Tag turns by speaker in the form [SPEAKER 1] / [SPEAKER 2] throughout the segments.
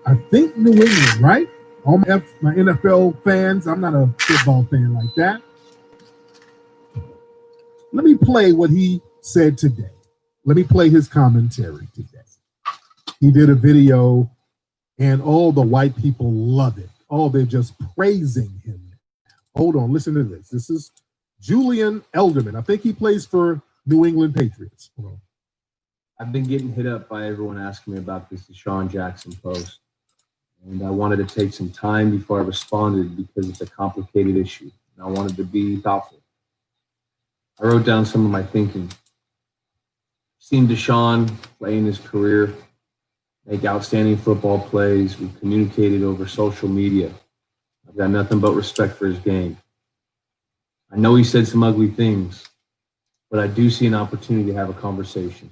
[SPEAKER 1] I think New England, right? All my NFL fans, I'm not a football fan like that. Let me play what he said today. Let me play his commentary today. He did a video, and all the white people love it. Oh, they're just praising him. Hold on, listen to this. This is Julian Elderman. I think he plays for New England Patriots. Hold on.
[SPEAKER 2] I've been getting hit up by everyone asking me about this Deshaun Jackson post, and I wanted to take some time before I responded because it's a complicated issue, and I wanted to be thoughtful. I wrote down some of my thinking. I've seen Deshaun play in his career, make outstanding football plays. We've communicated over social media. I've got nothing but respect for his game. I know he said some ugly things, but I do see an opportunity to have a conversation.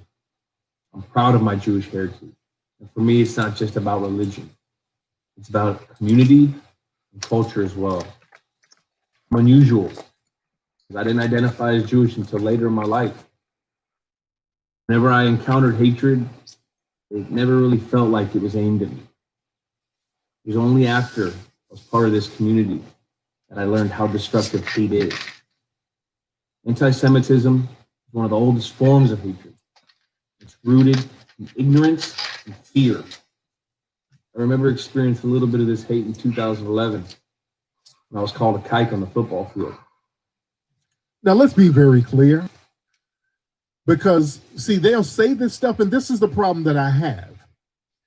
[SPEAKER 2] I'm proud of my Jewish heritage. And for me, it's not just about religion. It's about community and culture as well. I'm unusual because I didn't identify as Jewish until later in my life. Whenever I encountered hatred, it never really felt like it was aimed at me. It was only after I was part of this community that I learned how destructive hate is. Anti-Semitism is one of the oldest forms of hatred. It's rooted in ignorance and fear. I remember experiencing a little bit of this hate in 2011 when I was called a kike on the football field.
[SPEAKER 1] Now, let's be very clear, because, see, they'll say this stuff, and this is the problem that I have.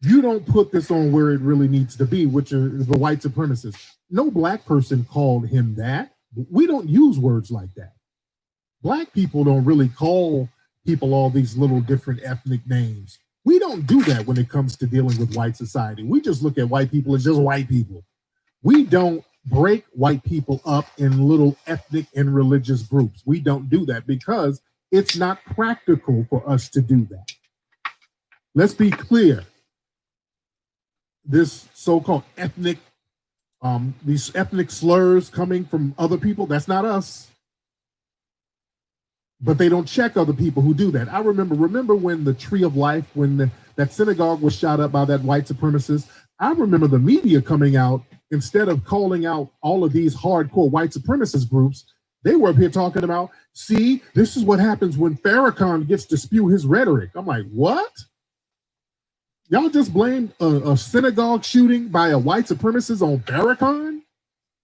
[SPEAKER 1] You don't put this on where it really needs to be, which is the white supremacists. No black person called him that. We don't use words like that. Black people don't really call people all these little different ethnic names. We don't do that when it comes to dealing with white society. We just look at white people as just white people. We don't break white people up in little ethnic and religious groups. We don't do that because it's not practical for us to do that. Let's be clear. This so-called ethnic, these ethnic slurs coming from other people, that's not us. But they don't check other people who do that. I remember when the Tree of Life, when that synagogue was shot up by that white supremacist, I remember the media coming out, instead of calling out all of these hardcore white supremacist groups, they were up here talking about, see, this is what happens when Farrakhan gets to spew his rhetoric. I'm like, what? Y'all just blamed a synagogue shooting by a white supremacist on Farrakhan?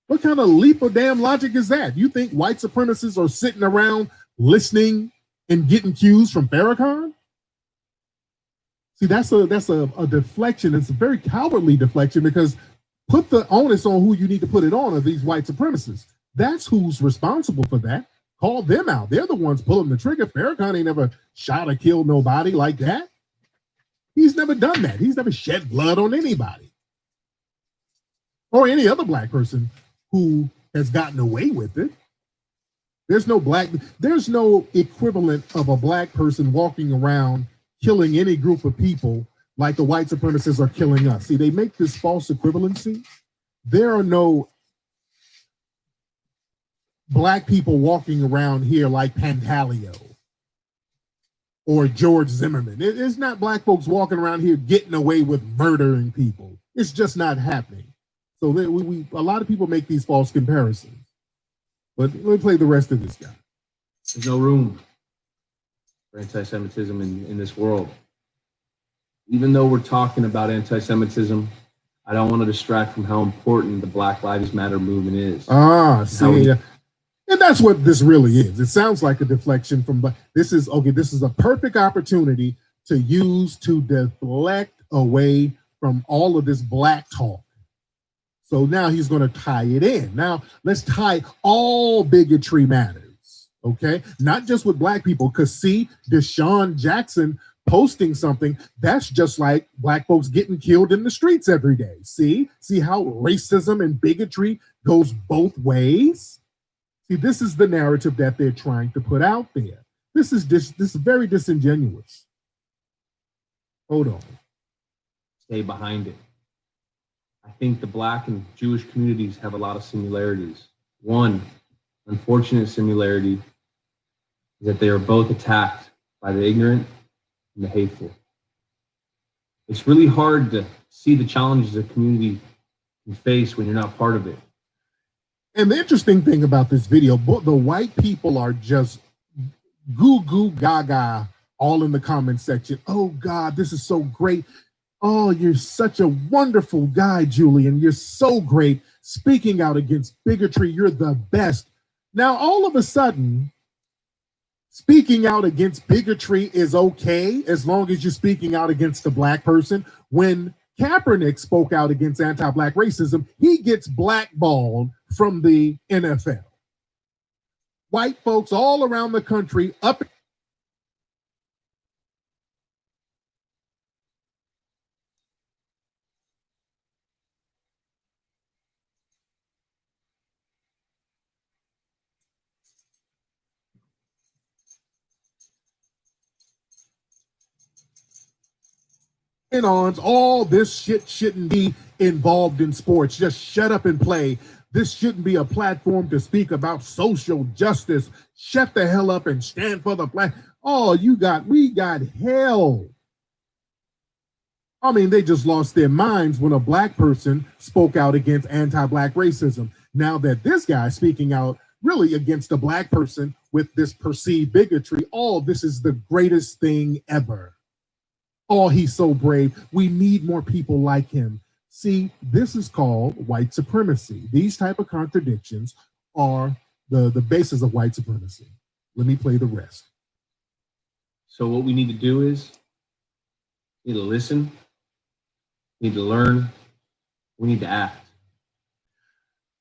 [SPEAKER 1] What kind of leap of damn logic is that? You think white supremacists are sitting around listening and getting cues from Farrakhan? See, that's a deflection. It's a very cowardly deflection, because put the onus on who you need to put it on, of these white supremacists. That's who's responsible for that. Call them out. They're the ones pulling the trigger. Farrakhan ain't never shot or killed nobody like that. He's never done that. He's never shed blood on anybody or any other black person who has gotten away with it. There's no equivalent of a black person walking around killing any group of people like the white supremacists are killing us. See, they make this false equivalency. There are no black people walking around here like Pantaleo or George Zimmerman. It's not black folks walking around here getting away with murdering people. It's just not happening. So a lot of people make these false comparisons. But let me play the rest of this guy.
[SPEAKER 2] There's no room for anti-Semitism in this world. Even though we're talking about anti-Semitism, I don't want to distract from how important the Black Lives Matter movement is.
[SPEAKER 1] See, and that's what this really is. It sounds like a deflection from, this is a perfect opportunity to use to deflect away from all of this black talk. So now he's going to tie it in. Now let's tie all bigotry matters, okay? Not just with black people, because see, Deshaun Jackson posting something, that's just like black folks getting killed in the streets every day. See how racism and bigotry goes both ways? See, this is the narrative that they're trying to put out there. This is very disingenuous. Hold on.
[SPEAKER 2] Stay behind it. I think the Black and Jewish communities have a lot of similarities. One unfortunate similarity is that they are both attacked by the ignorant and the hateful. It's really hard to see the challenges a community can face when you're not part of it.
[SPEAKER 1] And the interesting thing about this video, the white people are just goo goo gaga all in the comment section. Oh God, this is so great. Oh, you're such a wonderful guy, Julian. You're so great. Speaking out against bigotry, you're the best. Now, all of a sudden, speaking out against bigotry is okay as long as you're speaking out against a black person. When Kaepernick spoke out against anti-black racism, he gets blackballed from the NFL. White folks all around the country up on all this shit shouldn't be involved in sports. Just shut up and play. This shouldn't be a platform to speak about social justice. Shut the hell up and stand for the black. Oh, we got hell. I mean, they just lost their minds when a black person spoke out against anti-black racism. Now that this guy speaking out really against a black person with this perceived bigotry, oh, this is the greatest thing ever. Oh, he's so brave. We need more people like him. See, this is called white supremacy. These type of contradictions are the basis of white supremacy. Let me play the rest.
[SPEAKER 2] So what we need to do is we need to listen, we need to learn, we need to act.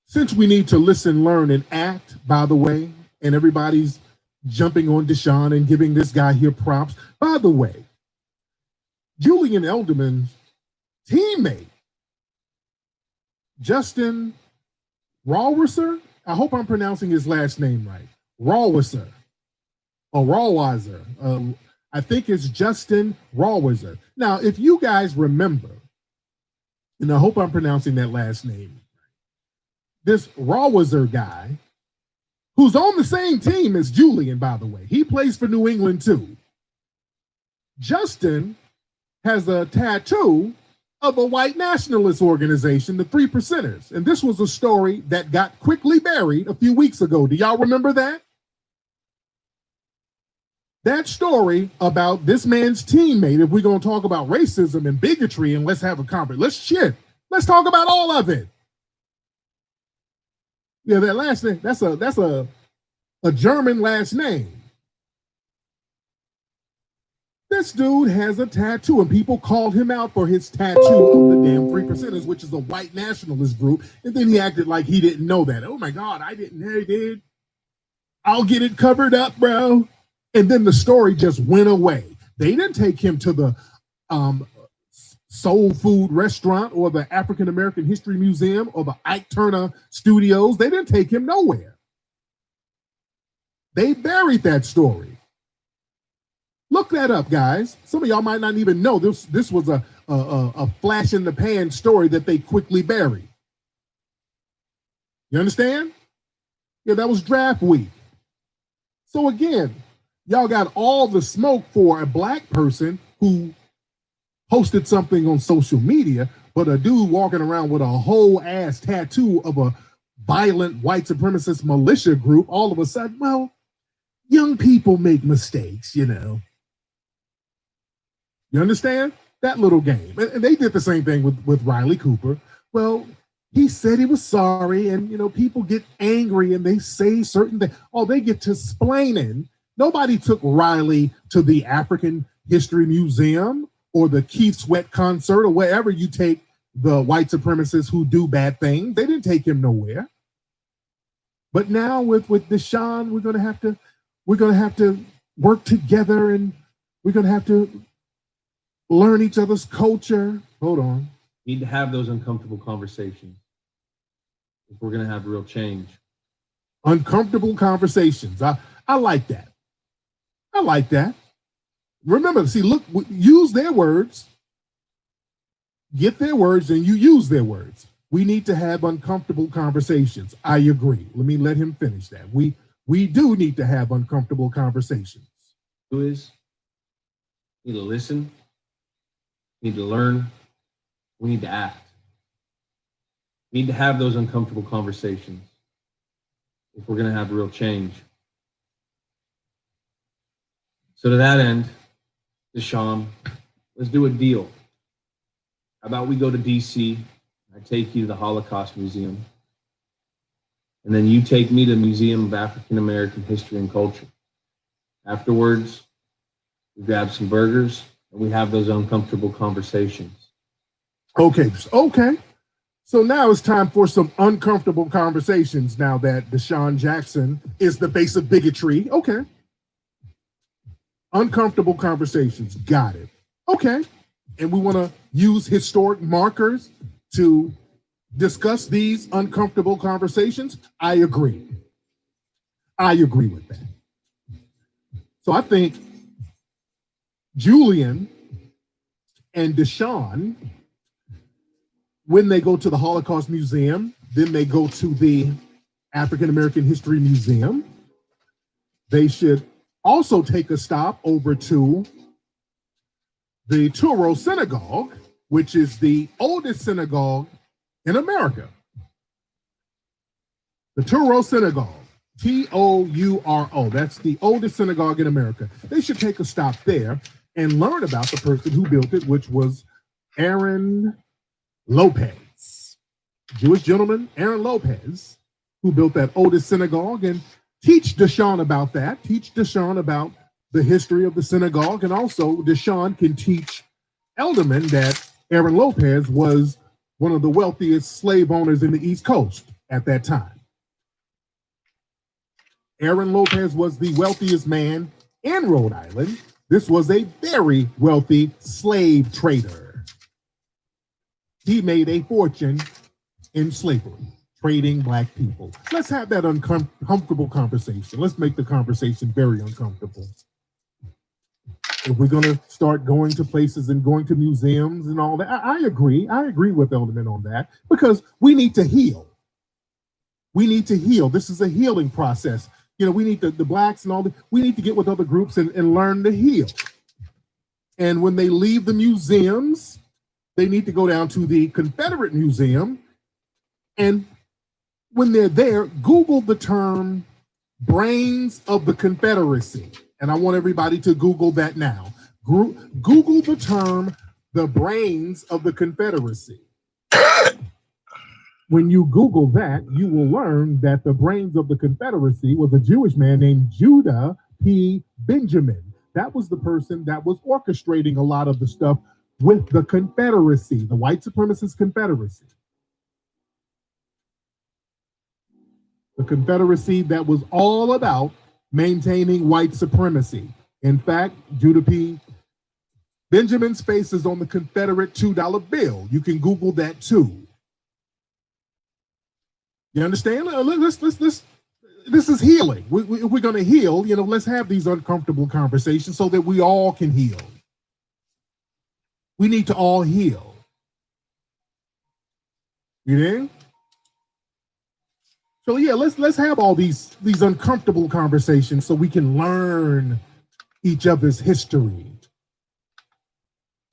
[SPEAKER 1] Since we need to listen, learn, and act, by the way, and everybody's jumping on Deshaun and giving this guy here props, by the way, Julian Edelman's teammate, Justin Rawwiser, I hope I'm pronouncing his last name right, Rawwiser, or Rawwiser, I think it's Justin Rawwiser. Now, if you guys remember, and I hope I'm pronouncing that last name, this Rawwiser guy, who's on the same team as Julian, by the way, he plays for New England too. Justin has a tattoo of a white nationalist organization, the Three Percenters. And this was a story that got quickly buried a few weeks ago. Do y'all remember that? That story about this man's teammate, if we're going to talk about racism and bigotry and let's have a conversation, let's talk about all of it. Yeah, that last name, that's a German last name. This dude has a tattoo, and people called him out for his tattoo of the damn Three Percenters, which is a white nationalist group. And then he acted like he didn't know that. Oh my God, I didn't know, dude. I'll get it covered up, bro. And then the story just went away. They didn't take him to the Soul Food Restaurant or the African American History Museum or the Ike Turner Studios. They didn't take him nowhere. They buried that story. Look that up, guys. Some of y'all might not even know this was a flash in the pan story that they quickly buried. You understand? Yeah, that was draft week. So again, y'all got all the smoke for a black person who posted something on social media, but a dude walking around with a whole ass tattoo of a violent white supremacist militia group, all of a sudden, well, young people make mistakes, you know. You understand? That little game. And they did the same thing with Riley Cooper. Well, he said he was sorry, and you know, people get angry and they say certain things. Oh, they get to splaining. Nobody took Riley to the African History Museum or the Keith Sweat concert or wherever you take the white supremacists who do bad things. They didn't take him nowhere. But now with Deshaun, we're gonna have to work together, and we're gonna have to learn each other's culture. Hold on.
[SPEAKER 2] We need to have those uncomfortable conversations if we're going to have real change.
[SPEAKER 1] Uncomfortable conversations. I like that. I like that. Remember, see, look, use their words, get their words, and you use their words. We need to have uncomfortable conversations. I agree. Let him finish that. We do need to have uncomfortable conversations.
[SPEAKER 2] Who is? You need to listen, We need to learn. We need to act. We need to have those uncomfortable conversations if we're going to have real change. So to that end, Deshaun, let's do a deal. How about we go to DC? I take you to the Holocaust Museum. And then you take me to the Museum of African American History and Culture. Afterwards, we grab some burgers and we have those uncomfortable conversations.
[SPEAKER 1] Okay. So now it's time for some uncomfortable conversations now that Deshaun Jackson is the face of bigotry. Okay. Uncomfortable conversations. Got it. Okay. And we want to use historic markers to discuss these uncomfortable conversations. I agree. I agree with that. So I think Julian and Deshaun, when they go to the Holocaust Museum, then they go to the African American History Museum, they should also take a stop over to the Touro Synagogue, which is the oldest synagogue in America. The Touro Synagogue, Touro, that's the oldest synagogue in America. They should take a stop there and learn about the person who built it, which was Aaron Lopez, Jewish gentleman, Aaron Lopez, who built that oldest synagogue, and teach Deshaun about that, teach Deshaun about the history of the synagogue, and also Deshaun can teach Elderman that Aaron Lopez was one of the wealthiest slave owners in the East Coast at that time. Aaron Lopez was the wealthiest man in Rhode Island. This was a very wealthy slave trader. He made a fortune in slavery, trading black people. Let's have that uncomfortable conversation. Let's make the conversation very uncomfortable. If we're going to start going to places and going to museums and all that, I agree. I agree with Elderman on that because we need to heal. We need to heal. This is a healing process. You know, we need the blacks and all the, we need to get with other groups and learn to heal. And when they leave the museums, they need to go down to the Confederate Museum. And when they're there, Google the term brains of the Confederacy. And I want everybody to Google that now. Google the term the brains of the Confederacy. When you Google that, you will learn that the brains of the Confederacy was a Jewish man named Judah P. Benjamin. That was the person that was orchestrating a lot of the stuff with the Confederacy, the white supremacist Confederacy. The Confederacy that was all about maintaining white supremacy. In fact, Judah P. Benjamin's face is on the Confederate $2 bill. You can Google that too. You understand? This is healing. We're going to heal. You know, let's have these uncomfortable conversations so that we all can heal. We need to all heal. You know? So yeah, let's have all these uncomfortable conversations so we can learn each other's history.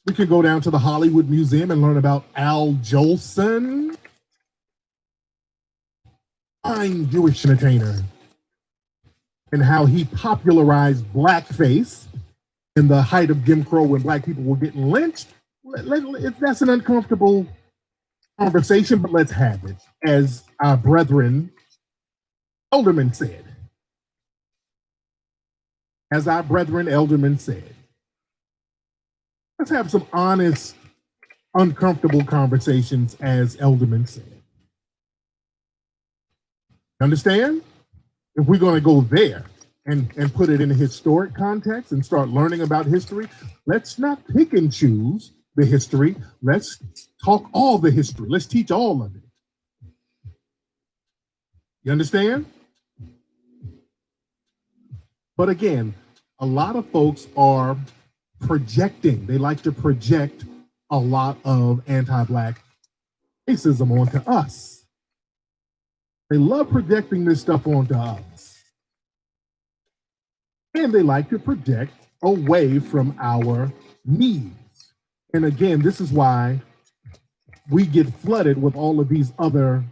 [SPEAKER 1] We could go down to the Hollywood Museum and learn about Al Jolson, fine Jewish entertainer, and how he popularized blackface in the height of Jim Crow when black people were getting lynched. That's an uncomfortable conversation, but let's have it. As our brethren Elderman said. As our brethren Elderman said. Let's have some honest, uncomfortable conversations, as Elderman said. Understand? If we're going to go there and put it in a historic context and start learning about history, let's not pick and choose the history. Let's talk all the history. Let's teach all of it. You understand? But again, a lot of folks are projecting. They like to project a lot of anti-Black racism onto us. They love projecting this stuff onto us. And they like to project away from our needs. And again, this is why we get flooded with all of these other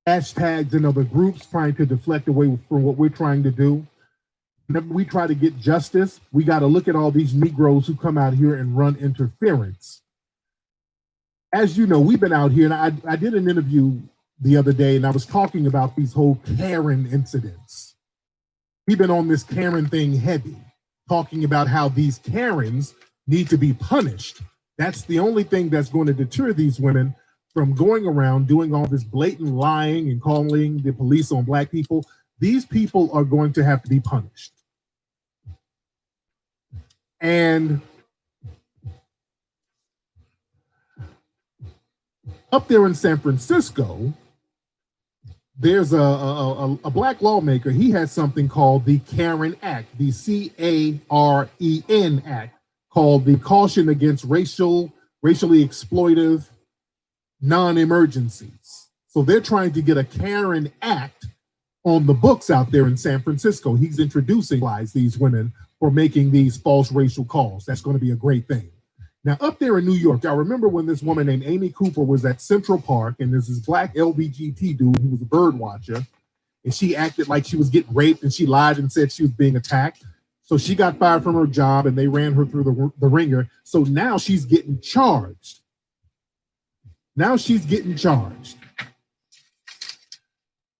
[SPEAKER 1] hashtags and other groups trying to deflect away from what we're trying to do. Whenever we try to get justice, we got to look at all these Negroes who come out here and run interference. As you know, we've been out here, and I did an interview the other day, and I was talking about these whole Karen incidents. We've been on this Karen thing heavy, talking about how these Karens need to be punished. That's the only thing that's going to deter these women from going around doing all this blatant lying and calling the police on Black people. These people are going to have to be punished. And up there in San Francisco, there's a Black lawmaker. He has something called the Karen Act, the CAREN Act, called the Caution Against Racially Exploitive Non-Emergencies. So they're trying to get a Karen Act on the books out there in San Francisco. He's introducing these women for making these false racial calls. That's going to be a great thing. Now, up there in New York, I remember when this woman named Amy Cooper was at Central Park, and there's this Black LBGT dude who was a bird watcher, and she acted like she was getting raped, and she lied and said she was being attacked. So she got fired from her job, and they ran her through the ringer. So now she's getting charged.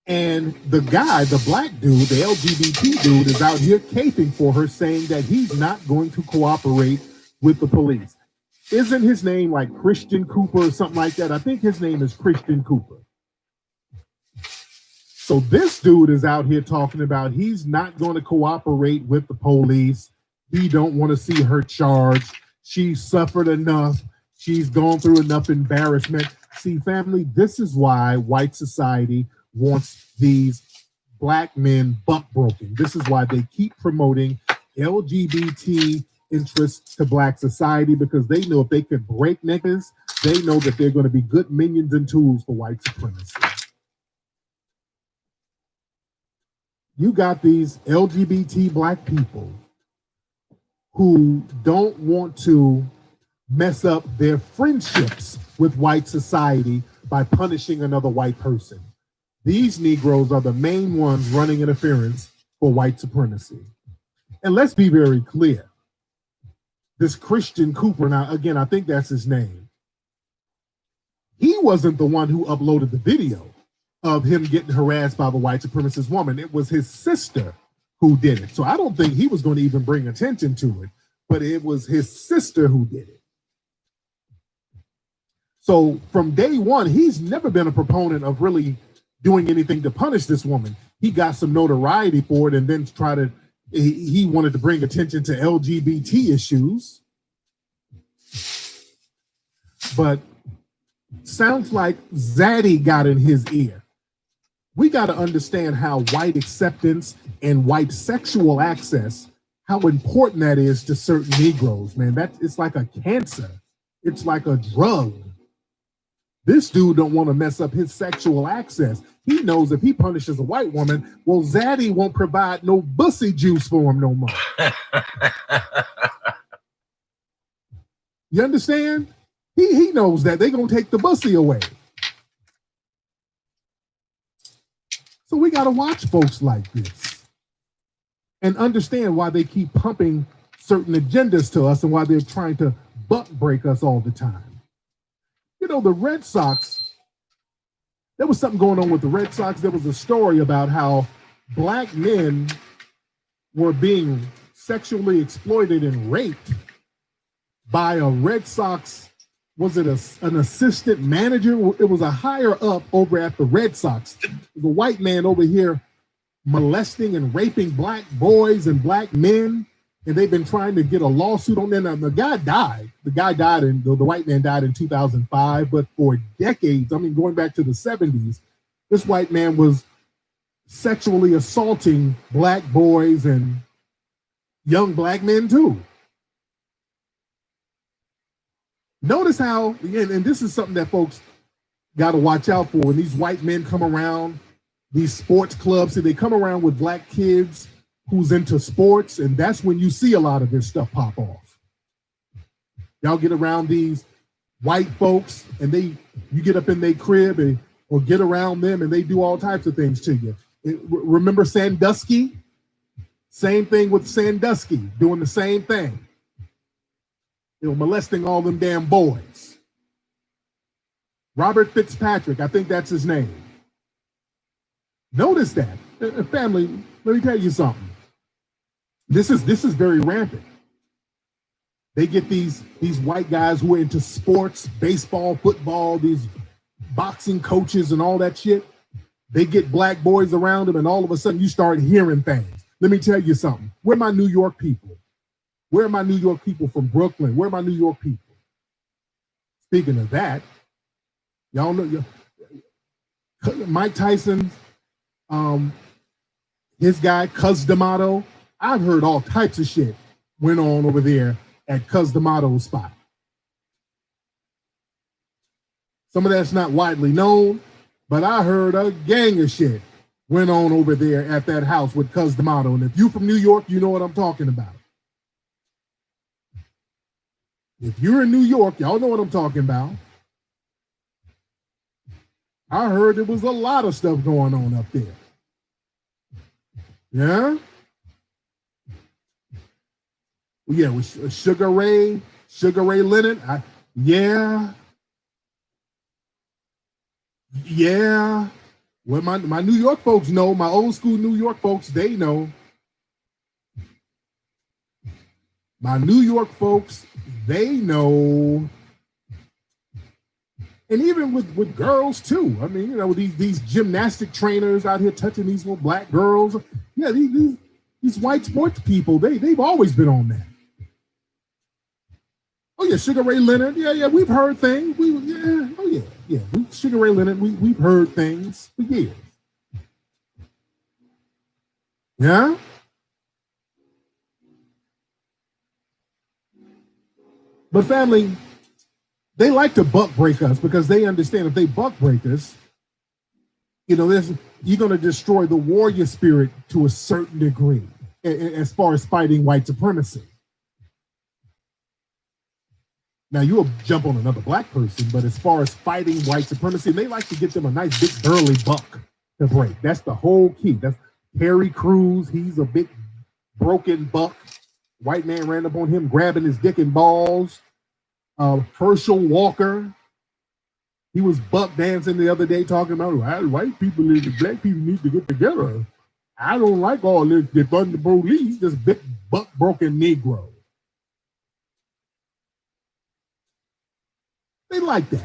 [SPEAKER 1] And the guy, the Black dude, the LGBT dude, is out here caping for her, saying that he's not going to cooperate with the police. Isn't his name like Christian Cooper or something like that? I think his name is Christian Cooper. So this dude is out here talking about he's not going to cooperate with the police. He don't want to see her charged. She suffered enough. She's gone through enough embarrassment. See, family, this is why white society wants these Black men buck broken. This is why they keep promoting LGBT interests to Black society, because they know if they could break niggas, they know that they're going to be good minions and tools for white supremacy. You got these LGBT Black people who don't want to mess up their friendships with white society by punishing another white person. These Negroes are the main ones running interference for white supremacy. And let's be very clear. This Christian Cooper, now again, I think that's his name. He wasn't the one who uploaded the video of him getting harassed by the white supremacist woman. It was his sister who did it. So I don't think he was going to even bring attention to it, but it was his sister who did it. So from day one, he's never been a proponent of really doing anything to punish this woman. He got some notoriety for it and then he wanted to bring attention to LGBT issues. But sounds like Zaddy got in his ear. We got to understand how white acceptance and white sexual access, how important that is to certain Negroes, man. It's like a cancer. It's like a drug. This dude don't want to mess up his sexual access. He knows if he punishes a white woman, well, Zaddy won't provide no bussy juice for him no more. You understand? He knows that they're going to take the bussy away. So we got to watch folks like this and understand why they keep pumping certain agendas to us and why they're trying to buck break us all the time. You know, the Red Sox, there was something going on with the Red Sox. There was a story about how Black men were being sexually exploited and raped by a Red Sox, was it an assistant manager? It was a higher up over at the Red Sox. The white man over here molesting and raping Black boys and Black men. And they've been trying to get a lawsuit on them. The guy died. The white man died in 2005. But for decades, I mean, going back to the 70s, this white man was sexually assaulting Black boys and young Black men too. Notice how, and this is something that folks got to watch out for. When these white men come around, these sports clubs, so they come around with Black kids who's into sports, and that's when you see a lot of this stuff pop off. Y'all get around these white folks and you get up in their crib or get around them and they do all types of things to you. Remember Sandusky? Same thing with Sandusky, doing the same thing. Molesting all them damn boys. Robert Fitzpatrick, I think that's his name. Notice that. Family, let me tell you something. This is very rampant. They get these white guys who are into sports, baseball, football, these boxing coaches and all that shit. They get black boys around them and all of a sudden you start hearing things. Let me tell you something. Where are my New York people? Where are my New York people from Brooklyn? Where are my New York people? Speaking of that, y'all know Mike Tyson, his guy, Cuz D'Amato. I've heard all types of shit went on over there at Cuz D'Amato's spot. Some of that's not widely known, but I heard a gang of shit went on over there at that house with Cuz D'Amato. And if you from New York, you know what I'm talking about. If you're in New York, y'all know what I'm talking about. I heard there was a lot of stuff going on up there. Yeah? Yeah, with Sugar Ray Leonard. Yeah. Well, my New York folks know, my old school New York folks, they know. My New York folks, they know. And even with girls too. I mean, these gymnastic trainers out here touching these little black girls. Yeah, these white sports people, they've always been on that. Oh yeah, Sugar Ray Leonard. Yeah, we've heard things. Sugar Ray Leonard, we've heard things for years. Yeah? But family, they like to buck break us because they understand if they buck break us, you're going to destroy the warrior spirit to a certain degree as far as fighting white supremacy. Now, you'll jump on another black person, but as far as fighting white supremacy, they like to get them a nice big burly buck to break. That's the whole key. That's Terry Crews. He's a big broken buck. White man ran up on him, grabbing his dick and balls. Herschel Walker. He was buck dancing the other day talking about white people and black people need to get together. I don't like all this defund the police, this big buck broken Negro. They like that.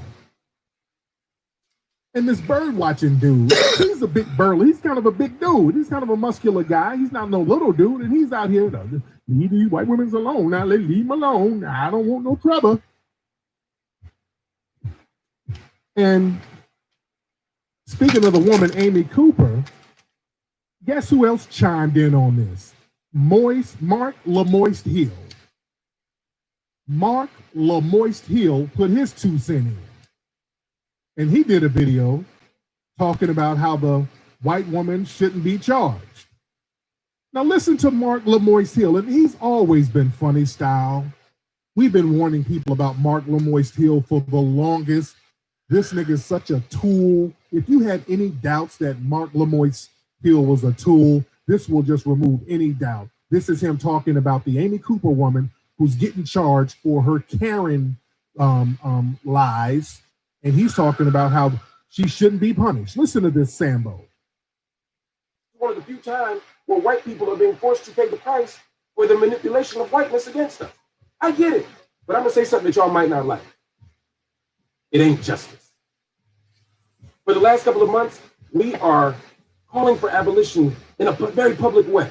[SPEAKER 1] And this bird watching dude, he's a big burly. He's kind of a big dude. He's kind of a muscular guy. He's not no little dude. And he's out here, leave these white women alone. Now, leave them alone. I don't want no trouble. And speaking of the woman, Amy Cooper, guess who else chimed in on this? Mark LaMoist Hill. Mark LaMoist Hill put his 2 cents in. And he did a video talking about how the white woman shouldn't be charged. Now listen to Mark LaMoist Hill, and he's always been funny style. We've been warning people about Mark LaMoist Hill for the longest. This nigga is such a tool. If you had any doubts that Mark LaMoist Hill was a tool, this will just remove any doubt. This is him talking about the Amy Cooper woman who's getting charged for her Karen lies. And he's talking about how she shouldn't be punished. Listen to this, Sambo.
[SPEAKER 3] One of the few times where white people are being forced to pay the price for the manipulation of whiteness against us. I get it, but I'm gonna say something that y'all might not like. It ain't justice. For the last couple of months, we are calling for abolition in a very public way.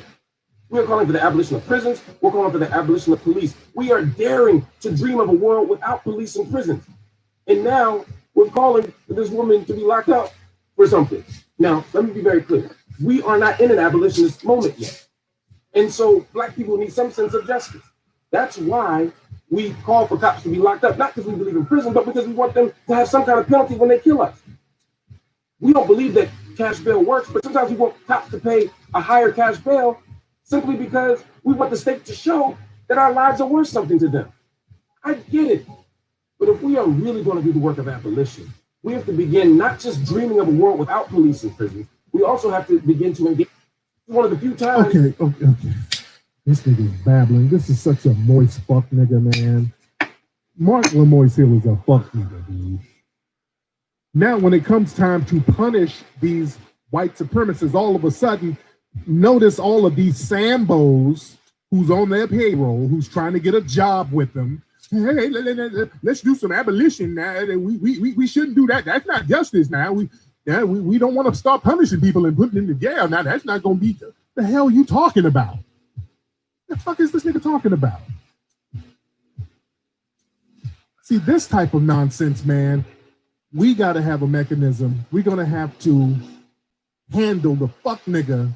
[SPEAKER 3] We're calling for the abolition of prisons. We're calling for the abolition of police. We are daring to dream of a world without police and prisons. And now we're calling for this woman to be locked up for something. Now, let me be very clear. We are not in an abolitionist moment yet. And so black people need some sense of justice. That's why we call for cops to be locked up, not because we believe in prison, but because we want them to have some kind of penalty when they kill us. We don't believe that cash bail works, but sometimes we want cops to pay a higher cash bail simply because we want the state to show that our lives are worth something to them. I get it. But if we are really going to do the work of abolition, we have to begin not just dreaming of a world without police and prisons. We also have to begin to engage. One of the few times.
[SPEAKER 1] Okay. This nigga is babbling. This is such a moist fuck nigga, man. Mark Lamoise Hill is a fuck nigga, dude. Now, when it comes time to punish these white supremacists, all of a sudden, notice all of these Sambos who's on their payroll, who's trying to get a job with them. Hey, let's do some abolition now. We shouldn't do that. That's not justice now. We don't want to start punishing people and putting them in jail. Now, that's not going to be the hell you talking about. The fuck is this nigga talking about? See, this type of nonsense, man, we got to have a mechanism. We're going to have to handle the fuck nigga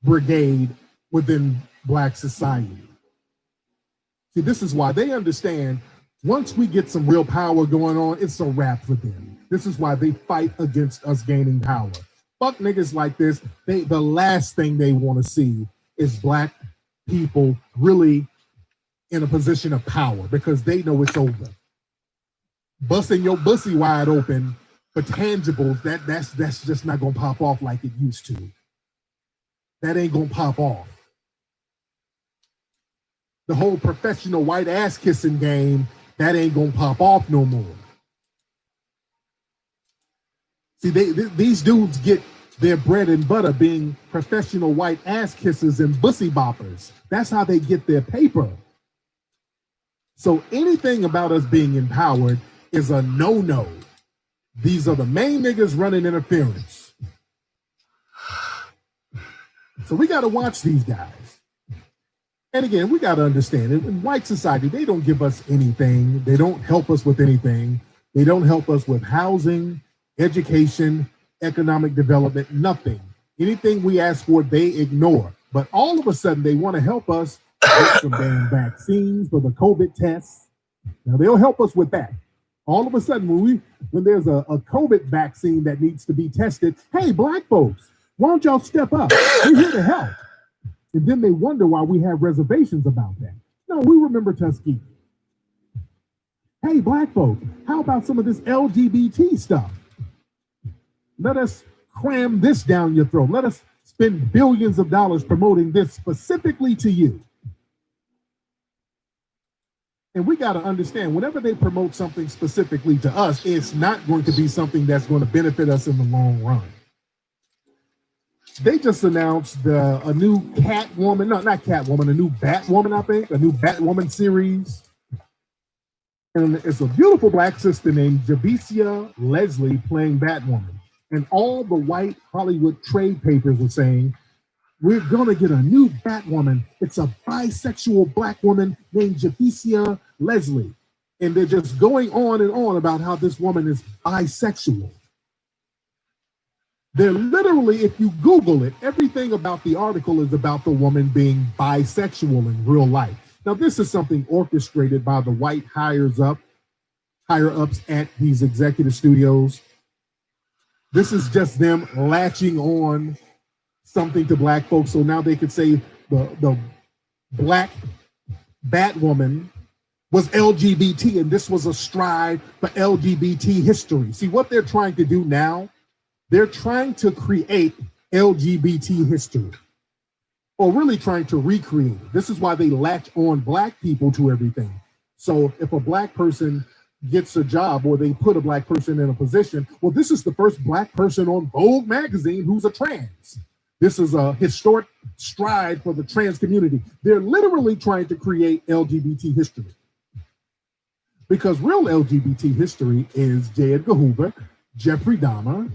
[SPEAKER 1] brigade within Black society. See, this is why they understand once we get some real power going on, it's a wrap for them. This is why they fight against us gaining power. Fuck niggas like this, the last thing they want to see is Black people really in a position of power because they know it's over. Busting your pussy wide open for tangibles, that's just not gonna pop off like it used to. That ain't gonna pop off. The whole professional white ass kissing game, that ain't gonna pop off no more. See, these dudes get their bread and butter being professional white ass kissers and bussy boppers. That's how they get their paper. So anything about us being empowered is a no-no. These are the main niggas running interference. So we got to watch these guys. And again, we got to understand, in white society, they don't give us anything. They don't help us with anything. They don't help us with housing, education, economic development, nothing. Anything we ask for, they ignore. But all of a sudden, they want to help us get some damn vaccines for the COVID tests. Now, they'll help us with that. All of a sudden, when there's a COVID vaccine that needs to be tested, hey, Black folks, why don't y'all step up? We're here to help. And then they wonder why we have reservations about that. No, we remember Tuskegee. Hey, Black folks, how about some of this LGBT stuff? Let us cram this down your throat. Let us spend billions of dollars promoting this specifically to you. And we got to understand, whenever they promote something specifically to us, it's not going to be something that's going to benefit us in the long run. They just announced a new Catwoman, no, not Catwoman, a new Batwoman, I think, a new Batwoman series. And it's a beautiful Black sister named Javicia Leslie playing Batwoman. And all the white Hollywood trade papers are saying, we're going to get a new Batwoman. It's a bisexual Black woman named Javicia Leslie. And they're just going on and on about how this woman is bisexual. They're literally, if you Google it, everything about the article is about the woman being bisexual in real life. Now, this is something orchestrated by the white higher ups at these executive studios. This is just them latching on something to Black folks, so now they could say the Black Batwoman was LGBT, and this was a stride for LGBT history. See, what they're trying to do now, they're trying to create LGBT history, or really trying to recreate it. This is why they latch on Black people to everything. So if a Black person gets a job, or they put a Black person in a position, well, this is the first Black person on Vogue magazine who's a trans. This is a historic stride for the trans community. They're literally trying to create LGBT history. Because real LGBT history is J. Edgar Hoover, Jeffrey Dahmer,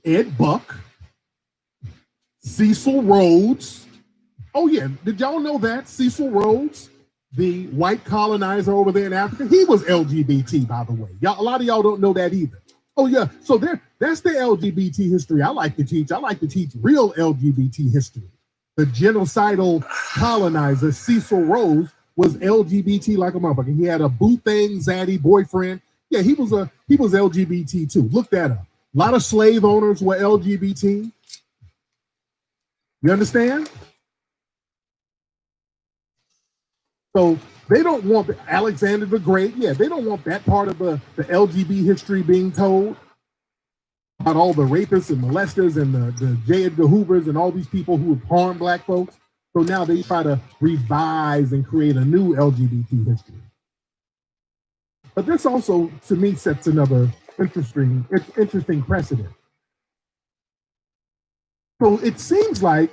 [SPEAKER 1] Ed Buck, Cecil Rhodes. Oh yeah, did y'all know that? Cecil Rhodes, the white colonizer over there in Africa, he was LGBT, by the way. A lot of y'all don't know that either. Oh yeah, so that's the LGBT history I like to teach. I like to teach real LGBT history. The genocidal colonizer Cecil Rhodes was LGBT like a motherfucker. He had a boo-thing zaddy boyfriend. Yeah, he was LGBT too. Look that up. A lot of slave owners were LGBT. You understand? So they don't want Alexander the Great. Yeah, they don't want that part of the LGBT history being told about all the rapists and molesters and the J. Edgar Hoovers and all these people who have harmed black folks. So now they try to revise and create a new LGBT history. But this also, to me, sets another interesting precedent. So it seems like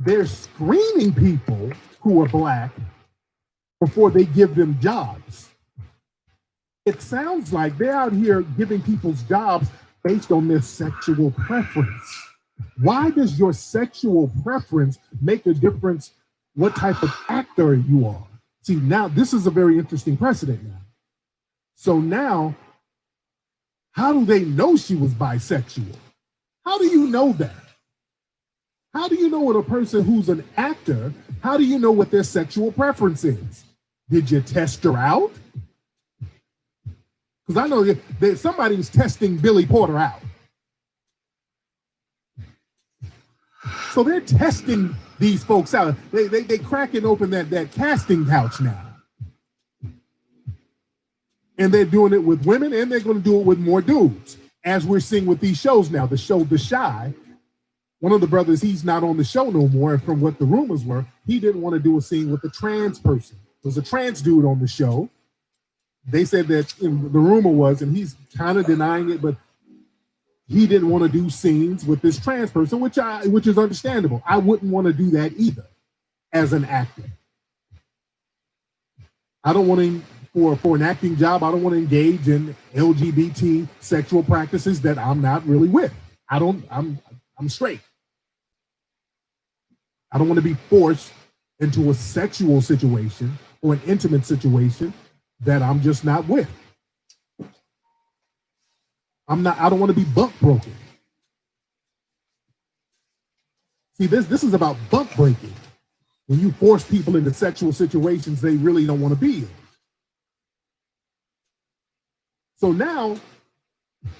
[SPEAKER 1] they're screening people who are black before they give them jobs. It sounds like they're out here giving people's jobs based on their sexual preference. Why does your sexual preference make a difference what type of actor you are? See, now this is a very interesting precedent now. So now, how do they know she was bisexual? How do you know that? How do you know what a person who's an actor, how do you know what their sexual preference is? Did you test her out? Because I know that somebody was testing Billy Porter out. So they're testing these folks out. They cracking open that casting couch now. And they're doing it with women, and they're going to do it with more dudes, as we're seeing with these shows now. The show The Chi, one of the brothers, he's not on the show no more. And from what the rumors were, he didn't want to do a scene with a trans person. There was a trans dude on the show. They said that the rumor was, and he's kind of denying it, but he didn't want to do scenes with this trans person, which is understandable. I wouldn't want to do that either as an actor. I don't want to, for an acting job, I don't want to engage in LGBT sexual practices that I'm not really with. I'm straight. I don't want to be forced into a sexual situation or an intimate situation that I'm just not with. I don't want to be bunk broken. See, this is about bunk breaking. When you force people into sexual situations they really don't want to be in. So now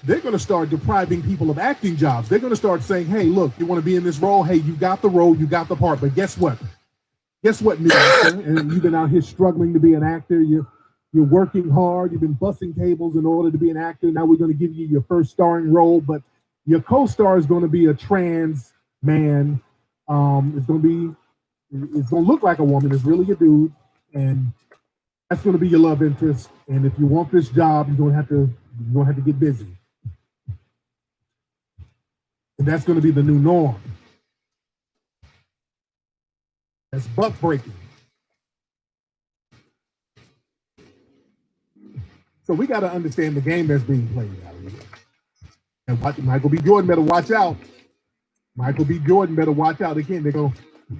[SPEAKER 1] they're going to start depriving people of acting jobs. They're going to start saying, hey, look, you want to be in this role? Hey, you got the role, you got the part. But guess what? Guess what, new actor? And you've been out here struggling to be an actor. You're working hard. You've been busting tables in order to be an actor. Now we're going to give you your first starring role. But your co-star is going to be a trans man. It's going to look like a woman. It's really a dude. And that's going to be your love interest. And if you want this job, you're going to have to get busy. And that's going to be the new norm. That's buck breaking. So we got to understand the game that's being played out here. And Michael B. Jordan better watch out. Michael B. Jordan better watch out. Again,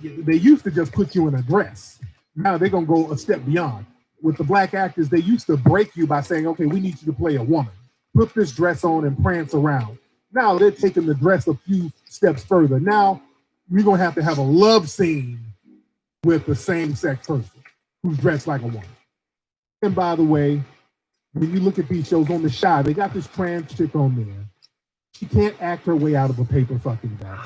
[SPEAKER 1] they used to just put you in a dress. Now they're going to go a step beyond. With the black actors, they used to break you by saying, okay, we need you to play a woman. Put this dress on and prance around. Now they're taking the dress a few steps further. Now you're going to have a love scene with the same-sex person who's dressed like a woman. And by the way, when you look at these shows on The Chi, they got this trans chick on there. She can't act her way out of a paper fucking bag.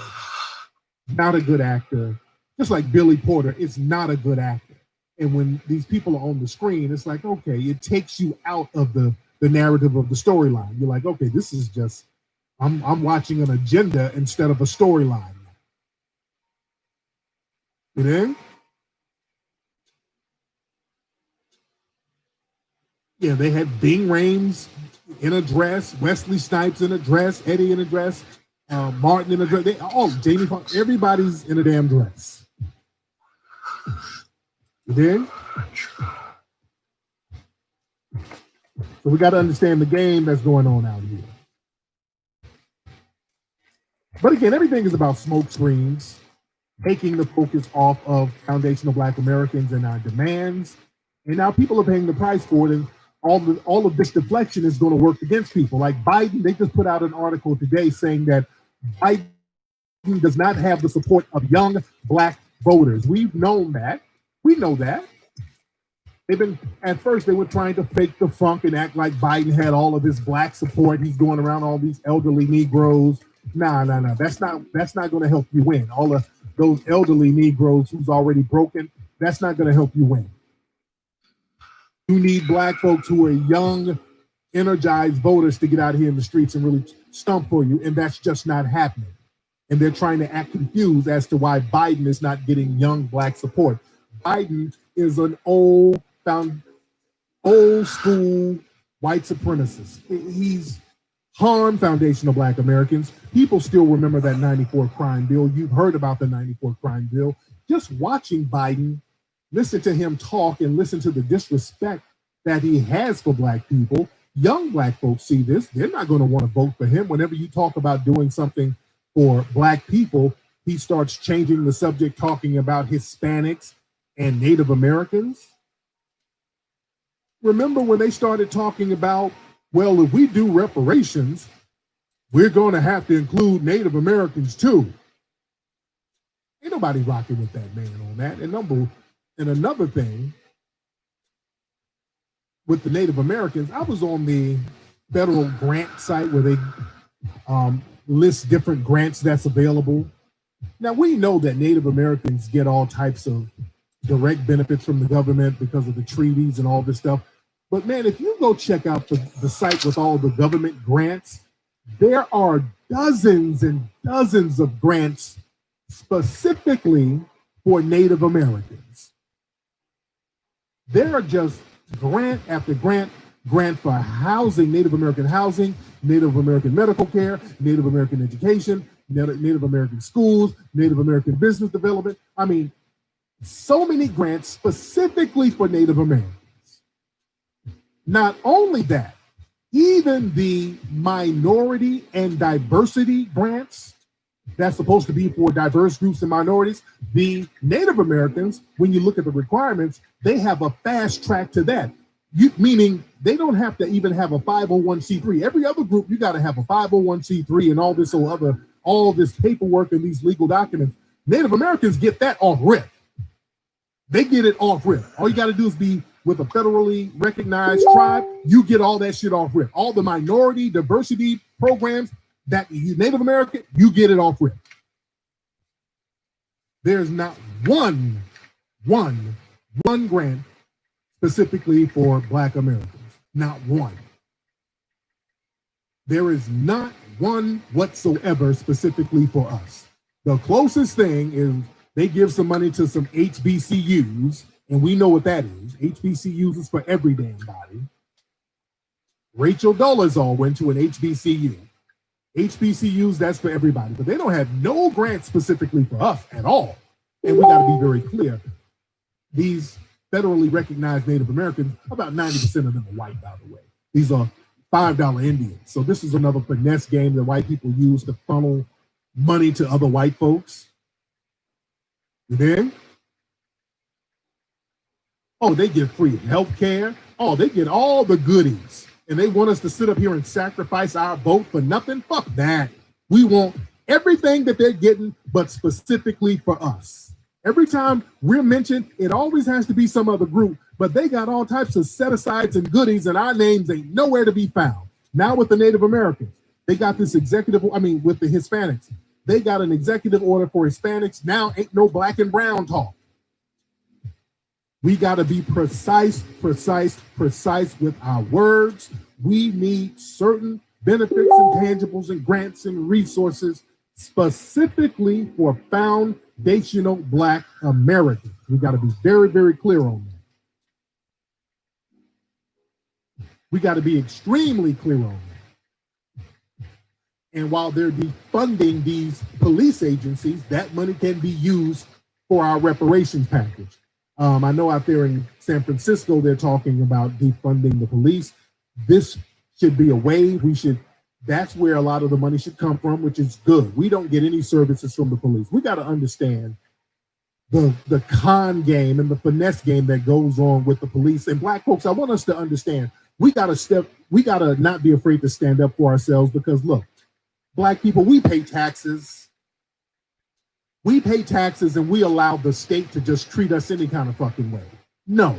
[SPEAKER 1] Not a good actor. Just like Billy Porter, it's not a good actor. And when these people are on the screen, it's like, okay, it takes you out of the narrative of the storyline. You're like, okay, this is just, I'm watching an agenda instead of a storyline. You know? Yeah, they had Bing Rames in a dress, Wesley Snipes in a dress, Eddie in a dress, Martin in a dress. Jamie Foxx, everybody's in a damn dress. You dig? So we got to understand the game that's going on out here. But again, everything is about smokescreens, taking the focus off of foundational Black Americans and our demands. And now people are paying the price for it. And all of this deflection is going to work against people. Like Biden, they just put out an article today saying that Biden does not have the support of young Black voters. We've known that. We know that. At first, they were trying to fake the funk and act like Biden had all of this Black support. He's going around all these elderly Negroes. No. That's not going to help you win. All of those elderly Negroes who's already broken, that's not going to help you win. You need black folks who are young, energized voters to get out here in the streets and really stump for you, and that's just not happening. And they're trying to act confused as to why Biden is not getting young black support. Biden is an old school white supremacist. He's harmed foundational black Americans. People still remember that 94 crime bill. You've heard about the 94 crime bill. Just watching Biden, listen to him talk and listen to the disrespect that he has for black people. Young black folks see this. They're not going to want to vote for him. Whenever you talk about doing something for black people, he starts changing the subject, talking about Hispanics and Native Americans. Remember when they started talking about, well, if we do reparations, we're going to have to include Native Americans too. Ain't nobody rocking with that man on that. And another thing, with the Native Americans, I was on the federal grant site where they list different grants that's available. Now, we know that Native Americans get all types of direct benefits from the government because of the treaties and all this stuff. But man, if you go check out the site with all the government grants, there are dozens and dozens of grants specifically for Native Americans. There are just grant after grant for housing, Native American housing, Native American medical care, Native American education, Native American schools, Native American business development. I mean, so many grants specifically for Native Americans. Not only that, even the minority and diversity grants that's supposed to be for diverse groups and minorities, the Native Americans, when you look at the requirements, they have a fast track to that. Meaning they don't have to even have a 501c3. Every other group, you got to have a 501c3 and all this paperwork and these legal documents. Native Americans get that off rip. They get it off rip. All you got to do is be with a federally recognized tribe. You get all that shit off rip. All the minority diversity programs that you Native American, you get it off rip. There's not one grant specifically for Black Americans. Not one. There is not one whatsoever specifically for us. The closest thing is they give some money to some HBCUs, and we know what that is. HBCUs is for every damn body. Rachel Dolezal went to an HBCU. HBCUs, that's for everybody, but they don't have no grants specifically for us at all. And we got to be very clear. These federally recognized Native Americans, about 90% of them are white, by the way. These are $5 Indians. So this is another finesse game that white people use to funnel money to other white folks. You dig? Oh, they get free health care. Oh, they get all the goodies. And they want us to sit up here and sacrifice our vote for nothing? Fuck that. We want everything that they're getting, but specifically for us. Every time we're mentioned, it always has to be some other group, but they got all types of set-asides and goodies, and our names ain't nowhere to be found. Now with the Native Americans, they got this with the Hispanics, they got an executive order for Hispanics. Now ain't no black and brown talk. We got to be precise with our words. We need certain benefits and tangibles and grants and resources specifically for foundational Black Americans. We got to be very, very clear on that. We got to be extremely clear on that. And while they're defunding these police agencies, that money can be used for our reparations package. I know out there in San Francisco, they're talking about defunding the police. This should be a way that's where a lot of the money should come from, which is good. We don't get any services from the police. We got to understand the con game and the finesse game that goes on with the police. And Black folks, I want us to understand, we got to not be afraid to stand up for ourselves, because look, Black people, we pay taxes. We pay taxes and we allow the state to just treat us any kind of fucking way. No,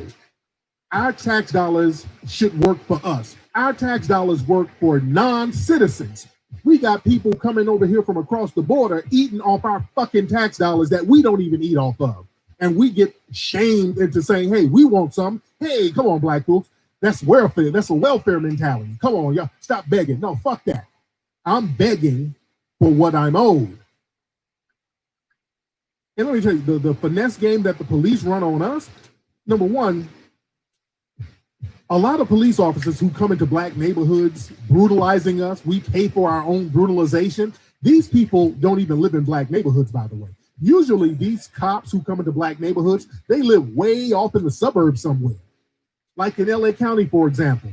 [SPEAKER 1] our tax dollars should work for us. Our tax dollars work for non-citizens. We got people coming over here from across the border eating off our fucking tax dollars that we don't even eat off of. And we get shamed into saying, hey, we want some. Hey, come on, black folks. That's welfare. That's a welfare mentality. Come on, y'all. Stop begging. No, fuck that. I'm begging for what I'm owed. And let me tell you, the finesse game that the police run on us, number one, a lot of police officers who come into black neighborhoods brutalizing us, we pay for our own brutalization. These people don't even live in black neighborhoods, by the way. Usually these cops who come into black neighborhoods, they live way off in the suburbs somewhere. Like in LA County, for example.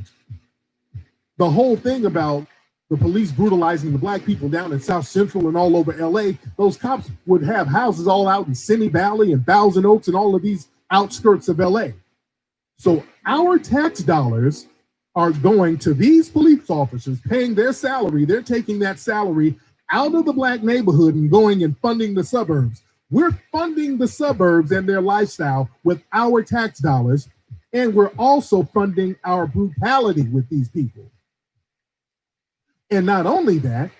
[SPEAKER 1] The whole thing about the police brutalizing the black people down in South Central and all over LA, those cops would have houses all out in Simi Valley and Thousand Oaks and all of these outskirts of LA. So our tax dollars are going to these police officers paying their salary. They're taking that salary out of the black neighborhood and going and funding the suburbs. We're funding the suburbs and their lifestyle with our tax dollars, and we're also funding our brutality with these people. And not only that,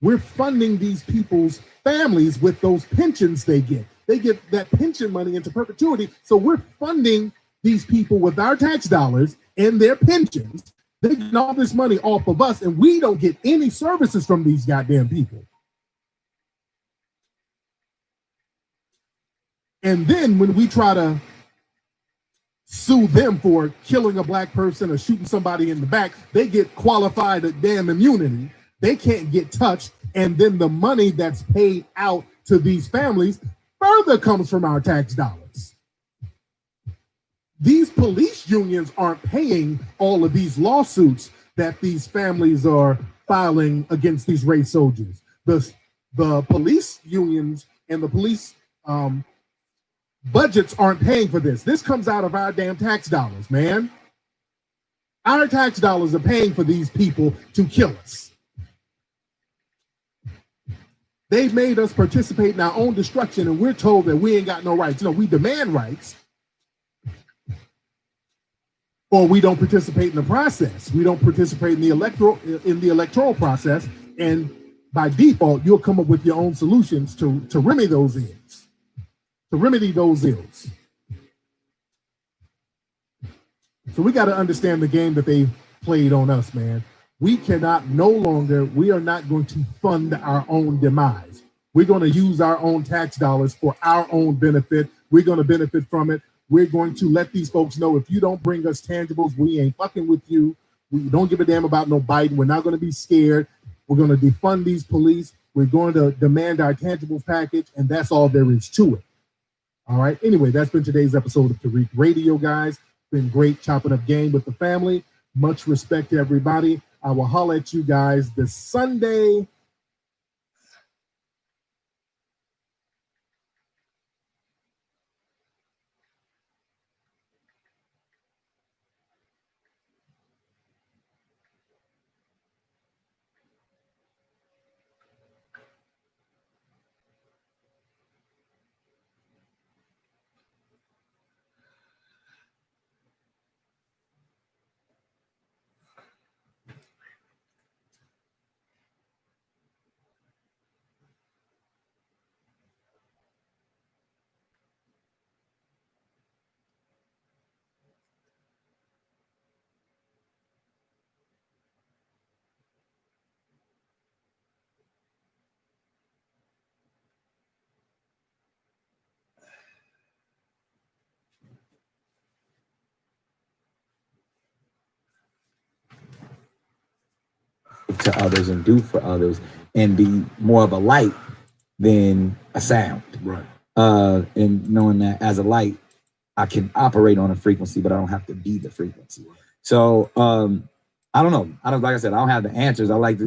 [SPEAKER 1] we're funding these people's families with those pensions they get. They get that pension money into perpetuity. So we're funding these people with our tax dollars and their pensions. They get all this money off of us, and we don't get any services from these goddamn people. And then when we try to sue them for killing a black person or shooting somebody in the back, they get qualified damn immunity. They can't get touched. And then the money that's paid out to these families further comes from our tax dollars. These police unions aren't paying all of these lawsuits that these families are filing against these race soldiers. The police unions and the police budgets aren't paying for this. This comes out of our damn tax dollars, man. Our tax dollars are paying for these people to kill us. They've made us participate in our own destruction, and we're told that we ain't got no rights. No, we demand rights, or we don't participate in the process. We don't participate in the electoral process, and by default, you'll come up with your own solutions to remedy those ills. So we got to understand the game that they played on us, man. We are not going to fund our own demise. We're going to use our own tax dollars for our own benefit. We're going to benefit from it. We're going to let these folks know, if you don't bring us tangibles, we ain't fucking with you. We don't give a damn about no Biden. We're not going to be scared. We're going to defund these police. We're going to demand our tangibles package, and that's all there is to it. All right. Anyway, that's been today's episode of Tariq Radio, guys. Been great chopping up game with the family. Much respect to everybody. I will holler at you guys this Sunday.
[SPEAKER 4] To others and do for others and be more of a light than a sound.
[SPEAKER 1] Right.
[SPEAKER 4] And knowing that as a light, I can operate on a frequency, but I don't have to be the frequency. So I don't know. Like I said, I don't have the answers. I like to